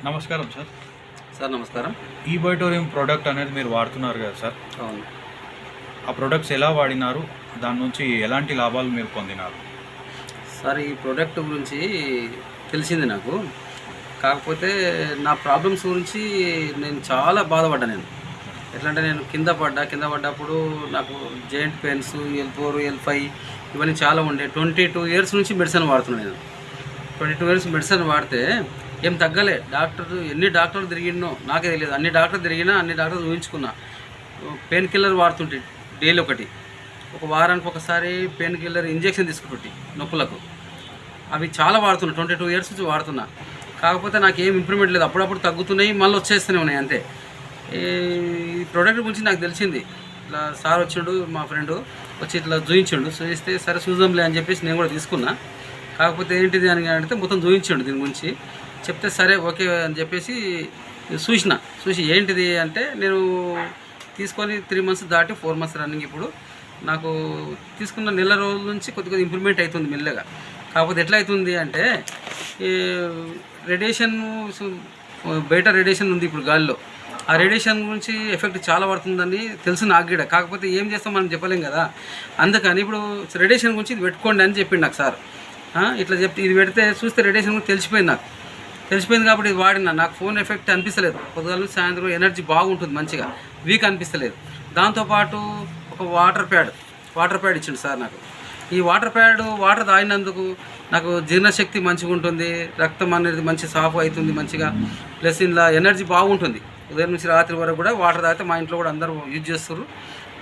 నమస్కారం sir. Sir నమస్కారం. ఈ బయోటోరియం ప్రోడక్ట్ అనేది మీరు వాడుతున్నారు కదా సార్, అవును ఆ ప్రొడక్ట్స్ ఎలా వాడినారు, దాని నుంచి ఎలాంటి లాభాలు మీరు పొందినారు? సార్, ఈ ప్రోడక్ట్ గురించి తెలిసింది నాకు. కాకపోతే నా ప్రాబ్లమ్స్ గురించి నేను చాలా బాధపడ్డా. ఎట్లా అంటే, నేను కింద పడ్డప్పుడు నాకు జాయింట్ పెయిన్స్, L4 L5 ఇవన్నీ చాలా ఉండే. 22 ఇయర్స్ నుంచి మెడిసిన్ వాడుతున్నాను నేను. 22 ఇయర్స్ మెడిసిన్ వాడితే ఏం తగ్గలే. ఎన్ని డాక్టర్లు తిరిగినో నాకే తెలియదు. అన్ని డాక్టర్లు తిరిగినా, అన్ని డాక్టర్లు చూపించుకున్నా. పెయిన్ కిల్లర్ వాడుతుంటే డైలీ ఒక వారానికి ఒకసారి పెయిన్ కిల్లర్ ఇంజెక్షన్ తీసుకుంటుంటే నొప్పులకు. అవి చాలా వాడుతున్నా, 22 ఇయర్స్ నుంచి వాడుతున్నా. కాకపోతే నాకు ఏం ఇంప్రూవ్మెంట్ లేదు. అప్పుడప్పుడు తగ్గుతున్నాయి, మళ్ళీ వచ్చేస్తూనే ఉన్నాయి అంతే. ఈ ప్రోడక్ట్ గురించి నాకు తెలిసింది. ఇట్లా సార్ వచ్చిండు, మా ఫ్రెండ్ వచ్చి ఇట్లా చూపిస్తే సరే చూద్దాంలే అని చెప్పేసి నేను కూడా తీసుకున్నా. కాకపోతే ఏంటిది అని అడిగితే మొత్తం చూపించిండు. దీని గురించి చెప్తే సరే ఓకే అని చెప్పేసి చూసి ఏంటిది అంటే, నేను తీసుకొని 3 మంత్స్ దాటి 4 మంత్స్ రన్నింగ్. ఇప్పుడు నాకు తీసుకున్న నెల రోజుల నుంచి కొద్దిగా ఇంప్రూవ్మెంట్ అవుతుంది మెల్లగా. కాకపోతే ఎట్లా అవుతుంది అంటే, ఈ రేడియేషన్, బయట రేడియేషన్ ఉంది ఇప్పుడు గాలిలో. ఆ రేడియేషన్ గురించి ఎఫెక్ట్ చాలా పడుతుందని తెలుసు నాకు కూడా. కాకపోతే ఏం చేస్తాం మనం చెప్పలేం కదా. అందుకని ఇప్పుడు రేడియేషన్ గురించి ఇది పెట్టుకోండి అని చెప్పిండు నాకు సార్. ఇట్లా చెప్తే ఇది పెడితే చూస్తే రేడియేషన్ గురించి తెలిసిపోయింది కాబట్టి ఇది వాడినా. నాకు ఫోన్ ఎఫెక్ట్ అనిపిస్తలేదు. పొద్దుగాల నుంచి సాయంత్రం ఎనర్జీ బాగుంటుంది, మంచిగా వీక్ అనిపిస్తలేదు. దాంతోపాటు ఒక వాటర్ ప్యాడ్ ఇచ్చిండు సార్ నాకు. ఈ వాటర్ తాగినందుకు నాకు జీర్ణశక్తి మంచిగా ఉంటుంది, రక్తం అనేది మంచి సాఫ్ అవుతుంది మంచిగా. ప్లస్ ఇందులో ఎనర్జీ బాగుంటుంది. ఉదయం నుంచి రాత్రి వరకు కూడా వాటర్ తాగితే మా ఇంట్లో కూడా అందరూ యూజ్ చేస్తారు,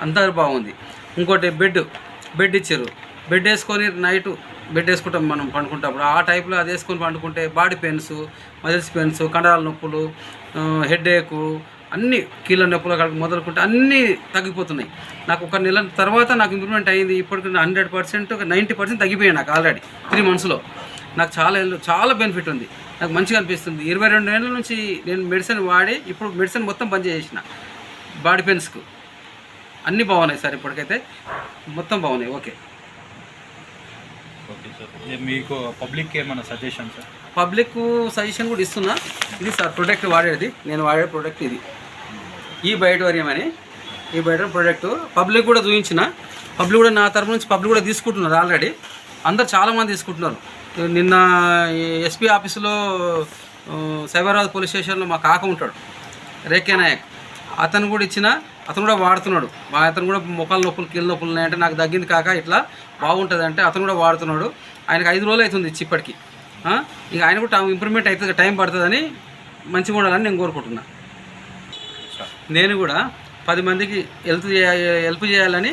అందరూ బాగుంది. ఇంకోటి బెడ్ ఇచ్చారు. బెడ్ వేసుకొని నైటు బెడ్ వేసుకుంటాం మనం పండుకుంటప్పుడు. ఆ టైప్లో అది వేసుకొని పండుకుంటే బాడీ పెయిన్స్, మజిల్స్ పెయిన్స్, కండరాల నొప్పులు, హెడేకు, అన్నీ కీళ్ళ నొప్పులు మొదలుకుంటే అన్నీ తగ్గిపోతున్నాయి. నాకు ఒక నెల తర్వాత నాకు ఇంప్రూవ్మెంట్ అయ్యింది. ఇప్పటికి 100%, 90% తగ్గిపోయాయి నాకు ఆల్రెడీ 3 మంత్స్లో. నాకు చాలా బెనిఫిట్ ఉంది. నాకు మంచిగా అనిపిస్తుంది. 22 ఏళ్ళ నుంచి నేను మెడిసిన్ వాడి ఇప్పుడు మెడిసిన్ మొత్తం బంద్ చేసేసిన. బాడీ పెయిన్స్కు అన్నీ బాగున్నాయి సార్. ఇప్పటికైతే మొత్తం బాగున్నాయి. ఓకే సార్, మీకు పబ్లిక్ ఏమైనా సజెషన్ సార్? పబ్లిక్ సజెషన్ కూడా ఇస్తున్నా. ఇది సార్ ప్రోడక్ట్ వాడేది, నేను వాడే ప్రోడక్ట్ ఇది, ఈ బయోటోరియం అని. ఈ బయోటోరియం ప్రోడక్ట్ పబ్లిక్ కూడా చూపించిన. పబ్లిక్ కూడా నా తరపు నుంచి పబ్లిక్ కూడా తీసుకుంటున్నారు ఆల్రెడీ. అందరు చాలామంది తీసుకుంటున్నారు. నిన్న ఎస్పీ ఆఫీసులో సైబరాబాద్ పోలీస్ స్టేషన్లో మా కాక ఉంటాడు, రేకే నాయక్. అతను కూడా అతను కూడా వాడుతున్నాడు. అతను కూడా మొక్కల నొప్పులు, కీళ్ళ నొప్పులు ఉన్నాయంటే నాకు తగ్గింది కాక ఇట్లా బాగుంటుంది అంటే అతను కూడా వాడుతున్నాడు. ఆయనకు 5 రోజులు అవుతుంది ఇచ్చి ఇప్పటికి. ఇక ఆయన కూడా ఇంప్రూవ్మెంట్ అవుతుంది, టైం పడుతుందని, మంచిగా ఉండాలని నేను కోరుకుంటున్నా. నేను కూడా 10 మందికి హెల్ప్ చేయాలని